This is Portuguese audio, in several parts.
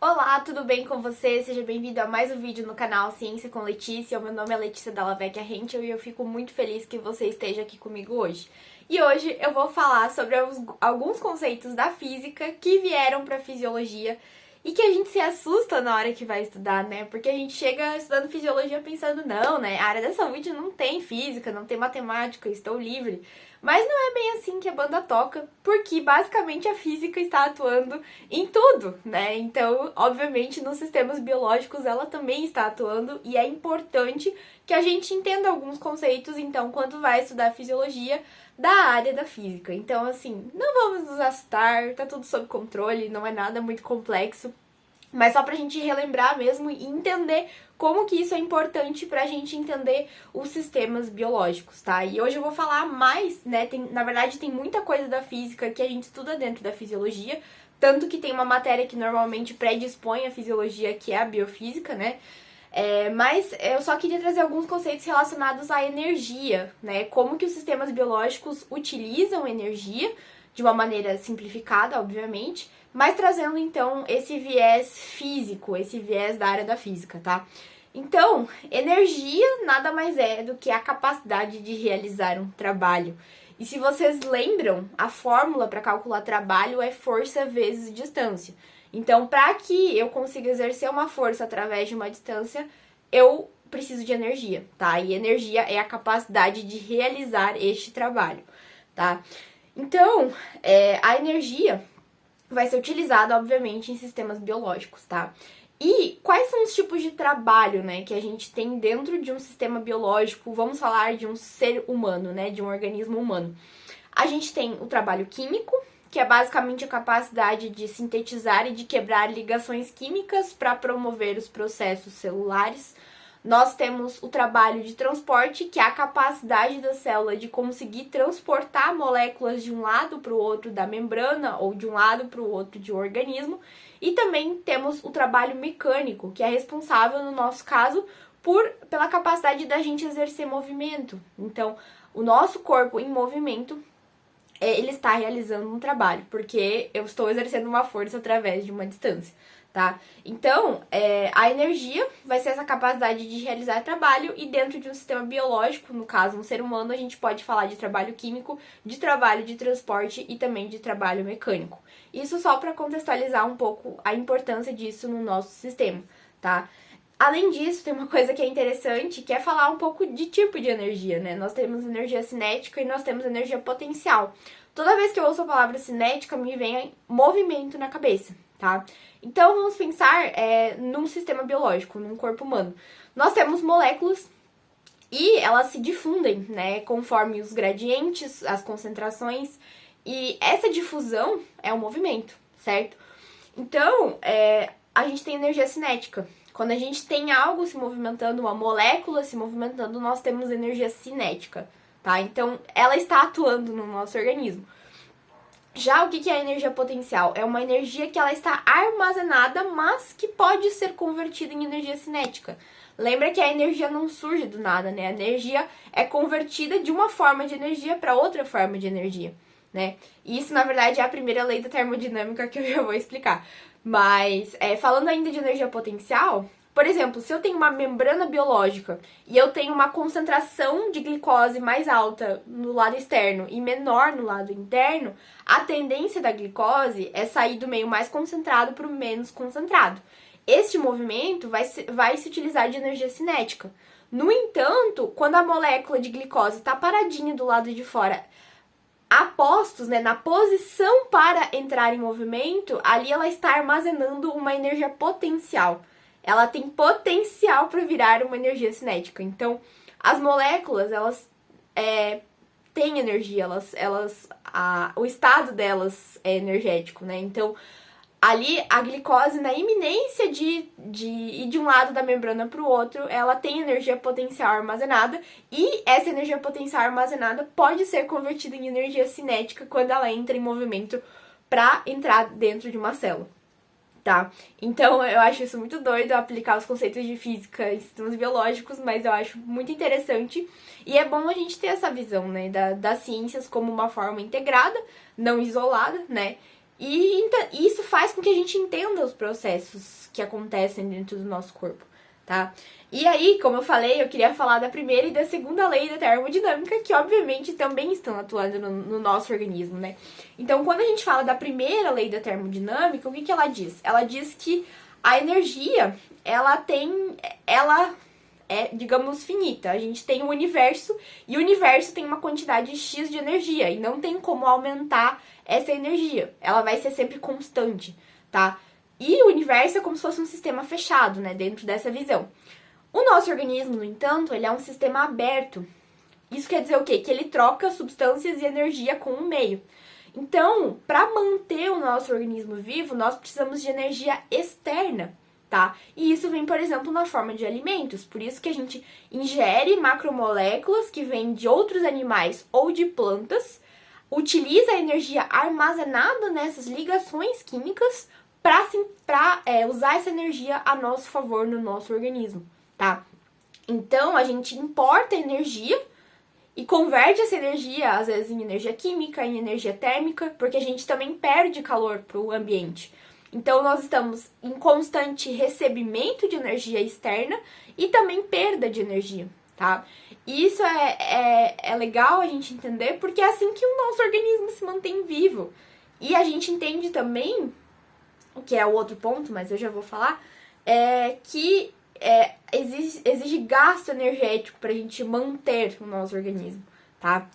Olá, tudo bem com você? Seja bem-vindo a mais um vídeo no canal Ciência com Letícia. O meu nome é Letícia Dalla Vecchia Henschel e eu fico muito feliz que você esteja aqui comigo hoje. E hoje eu vou falar sobre alguns conceitos da física que vieram para a fisiologia e que a gente se assusta na hora que vai estudar, né? Porque a gente chega estudando fisiologia pensando, não, né? A área da saúde não tem física, não tem matemática, eu estou livre. Mas não é bem assim que a banda toca, porque basicamente a física está atuando em tudo, né? Então, obviamente, nos sistemas biológicos ela também está atuando e é importante que a gente entenda alguns conceitos, então, quando vai estudar fisiologia da área da física. Então, assim, não vamos nos assustar, tá tudo sob controle, não é nada muito complexo. Mas só pra gente relembrar mesmo e entender como que isso é importante pra gente entender os sistemas biológicos, tá? E hoje eu vou falar mais, né? Na verdade, tem muita coisa da física que a gente estuda dentro da fisiologia, tanto que tem uma matéria que normalmente predispõe a fisiologia, que é a biofísica, né? Mas eu só queria trazer alguns conceitos relacionados à energia, né? Como que os sistemas biológicos utilizam energia, de uma maneira simplificada, obviamente, mas trazendo então esse viés físico, esse viés da área da física, tá? Então, energia nada mais é do que a capacidade de realizar um trabalho. E se vocês lembram, a fórmula para calcular trabalho é força vezes distância. Então, para que eu consiga exercer uma força através de uma distância, eu preciso de energia, tá? E energia é a capacidade de realizar este trabalho, tá? Então, a energia vai ser utilizada, obviamente, em sistemas biológicos, tá? E quais são os tipos de trabalho, né, que a gente tem dentro de um sistema biológico? Vamos falar de um ser humano, né, de um organismo humano. A gente tem o trabalho químico, que é basicamente a capacidade de sintetizar e de quebrar ligações químicas para promover os processos celulares. Nós temos o trabalho de transporte, que é a capacidade da célula de conseguir transportar moléculas de um lado para o outro da membrana ou de um lado para o outro de um organismo. E também temos o trabalho mecânico, que é responsável, no nosso caso, pela capacidade da gente exercer movimento. Então, o nosso corpo em movimento, ele está realizando um trabalho, porque eu estou exercendo uma força através de uma distância. Tá? Então, a energia vai ser essa capacidade de realizar trabalho e dentro de um sistema biológico, no caso um ser humano, a gente pode falar de trabalho químico, de trabalho de transporte e também de trabalho mecânico. Isso só para contextualizar um pouco a importância disso no nosso sistema, tá? Além disso, tem uma coisa que é interessante, que é falar um pouco de tipo de energia, né? Nós temos energia cinética e nós temos energia potencial. Toda vez que eu ouço a palavra cinética, me vem movimento na cabeça, tá? Então, vamos pensar num sistema biológico, num corpo humano. Nós temos moléculas e elas se difundem, né, conforme os gradientes, as concentrações, e essa difusão é o movimento, certo? Então, a gente tem energia cinética. Quando a gente tem algo se movimentando, uma molécula se movimentando, nós temos energia cinética, tá? Então, ela está atuando no nosso organismo. Já o que é a energia potencial? É uma energia que ela está armazenada, mas que pode ser convertida em energia cinética. Lembra que a energia não surge do nada, né? A energia é convertida de uma forma de energia para outra forma de energia, né? E isso, na verdade, é a primeira lei da termodinâmica que eu já vou explicar. Mas, falando ainda de energia potencial, por exemplo, se eu tenho uma membrana biológica e eu tenho uma concentração de glicose mais alta no lado externo e menor no lado interno, a tendência da glicose é sair do meio mais concentrado para o menos concentrado. Este movimento vai se utilizar de energia cinética. No entanto, quando a molécula de glicose está paradinha do lado de fora, apostos, né, na posição para entrar em movimento, ali ela está armazenando uma energia potencial. Ela tem potencial para virar uma energia cinética. Então, as moléculas, elas têm energia, o estado delas é energético, né? Então, ali, a glicose, na iminência de ir de um lado da membrana para o outro, ela tem energia potencial armazenada, e essa energia potencial armazenada pode ser convertida em energia cinética quando ela entra em movimento para entrar dentro de uma célula. Tá? Então, eu acho isso muito doido, aplicar os conceitos de física em sistemas biológicos, mas eu acho muito interessante. E é bom a gente ter essa visão, né, das ciências como uma forma integrada, não isolada, né? E isso faz com que a gente entenda os processos que acontecem dentro do nosso corpo, tá? E aí, como eu falei, eu queria falar da primeira e da segunda lei da termodinâmica, que obviamente também estão atuando no nosso organismo, né? Então, quando a gente fala da primeira lei da termodinâmica, o que ela diz? Ela diz que a energia, ela é, digamos, finita. A gente tem um universo e o universo tem uma quantidade X de energia e não tem como aumentar essa energia. Ela vai ser sempre constante, tá? E o universo é como se fosse um sistema fechado, né, dentro dessa visão. O nosso organismo, no entanto, ele é um sistema aberto. Isso quer dizer o quê? Que ele troca substâncias e energia com o meio. Então, para manter o nosso organismo vivo, nós precisamos de energia externa, tá? E isso vem, por exemplo, na forma de alimentos. Por isso que a gente ingere macromoléculas que vêm de outros animais ou de plantas, utiliza a energia armazenada nessas ligações químicas para usar essa energia a nosso favor no nosso organismo, tá? Então, a gente importa energia e converte essa energia, às vezes, em energia química, em energia térmica, porque a gente também perde calor para o ambiente. Então, nós estamos em constante recebimento de energia externa e também perda de energia, tá? E isso é legal a gente entender, porque é assim que o nosso organismo se mantém vivo. E a gente entende também, que é o outro ponto, mas eu já vou falar, que exige gasto energético pra gente manter o nosso organismo, tá?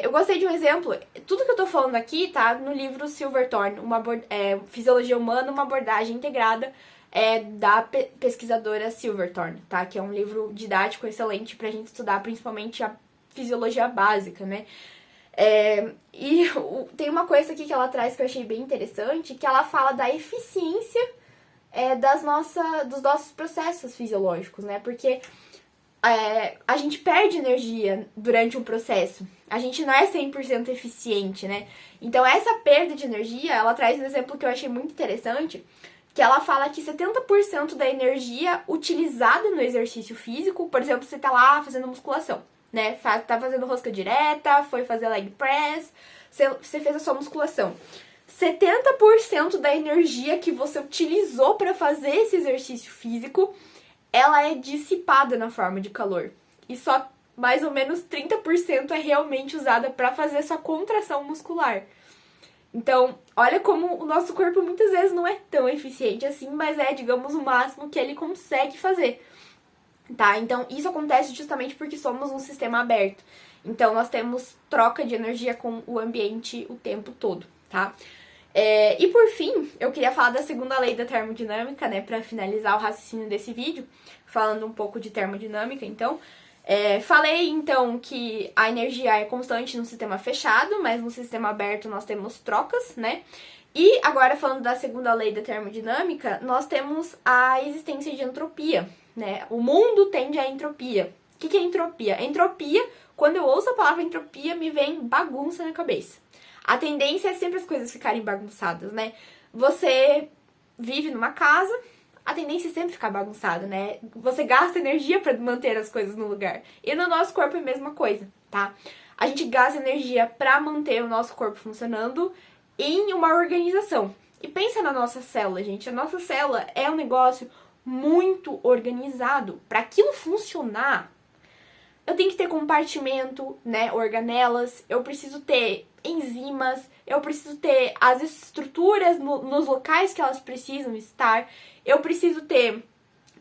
Eu gostei de um exemplo. Tudo que eu tô falando aqui tá no livro Silverthorne, Fisiologia Humana, uma abordagem integrada da pesquisadora Silverthorne, tá? Que é um livro didático excelente pra gente estudar principalmente a fisiologia básica, né? Tem uma coisa aqui que ela traz que eu achei bem interessante, que ela fala da eficiência dos nossos processos fisiológicos, né? Porque a gente perde energia durante um processo. A gente não é 100% eficiente, né? Então, essa perda de energia, ela traz um exemplo que eu achei muito interessante, que ela fala que 70% da energia utilizada no exercício físico, por exemplo, você tá lá fazendo musculação, né? Tá fazendo rosca direta, foi fazer leg press, você fez a sua musculação. 70% da energia que você utilizou para fazer esse exercício físico, ela é dissipada na forma de calor. E só mais ou menos 30% é realmente usada para fazer essa contração muscular. Então, olha como o nosso corpo muitas vezes não é tão eficiente assim, mas digamos, o máximo que ele consegue fazer. Tá? Então, isso acontece justamente porque somos um sistema aberto. Então, nós temos troca de energia com o ambiente o tempo todo, tá? E por fim, eu queria falar da segunda lei da termodinâmica, né, para finalizar o raciocínio desse vídeo, falando um pouco de termodinâmica, então. Falei, então, que a energia é constante no sistema fechado, mas no sistema aberto nós temos trocas, né? E agora, falando da segunda lei da termodinâmica, nós temos a existência de entropia, né? O mundo tende à entropia. O que é entropia? Entropia, quando eu ouço a palavra entropia, me vem bagunça na cabeça. A tendência é sempre as coisas ficarem bagunçadas, né? Você vive numa casa, a tendência é sempre ficar bagunçada, né? Você gasta energia para manter as coisas no lugar. E no nosso corpo é a mesma coisa, tá? A gente gasta energia para manter o nosso corpo funcionando em uma organização. E pensa na nossa célula, gente. A nossa célula é um negócio muito organizado. Para aquilo funcionar, eu tenho que ter compartimento, né? Organelas. Eu preciso ter enzimas. Eu preciso ter as estruturas nos locais que elas precisam estar. Eu preciso ter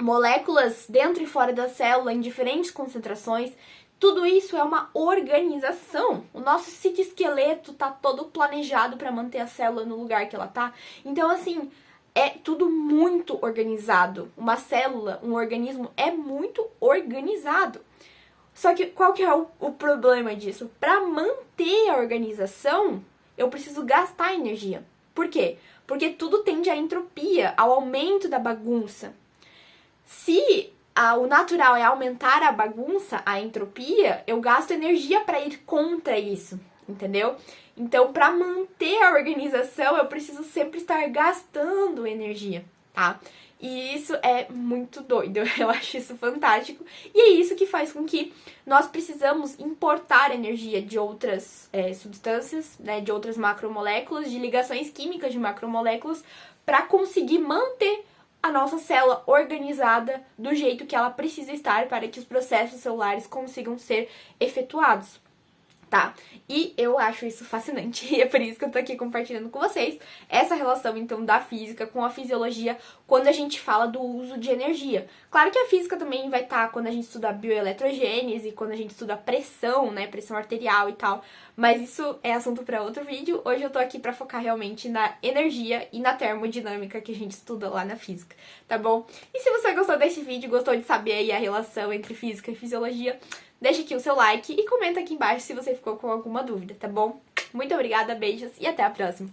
moléculas dentro e fora da célula em diferentes concentrações. Tudo isso é uma organização. O nosso citoesqueleto tá todo planejado para manter a célula no lugar que ela tá. Então, assim, é tudo muito organizado. Uma célula, um organismo é muito organizado. Só que qual que é o problema disso? Para manter a organização, eu preciso gastar energia. Por quê? Porque tudo tende à entropia, ao aumento da bagunça. Se o natural é aumentar a bagunça, a entropia, eu gasto energia para ir contra isso, entendeu? Então, para manter a organização, eu preciso sempre estar gastando energia, tá? E isso é muito doido, eu acho isso fantástico. E é isso que faz com que nós precisamos importar energia de outras substâncias, né, de outras macromoléculas, de ligações químicas de macromoléculas, para conseguir manter a nossa célula organizada do jeito que ela precisa estar para que os processos celulares consigam ser efetuados. Tá? E eu acho isso fascinante e é por isso que eu tô aqui compartilhando com vocês essa relação, então, da física com a fisiologia quando a gente fala do uso de energia. Claro que a física também vai estar quando a gente estuda bioeletrogênese, quando a gente estuda pressão, né, pressão arterial e tal, mas isso é assunto para outro vídeo. Hoje eu tô aqui pra focar realmente na energia e na termodinâmica que a gente estuda lá na física, tá bom? E se você gostou desse vídeo, gostou de saber aí a relação entre física e fisiologia, deixa aqui o seu like e comenta aqui embaixo se você ficou com alguma dúvida, tá bom? Muito obrigada, beijos e até a próxima!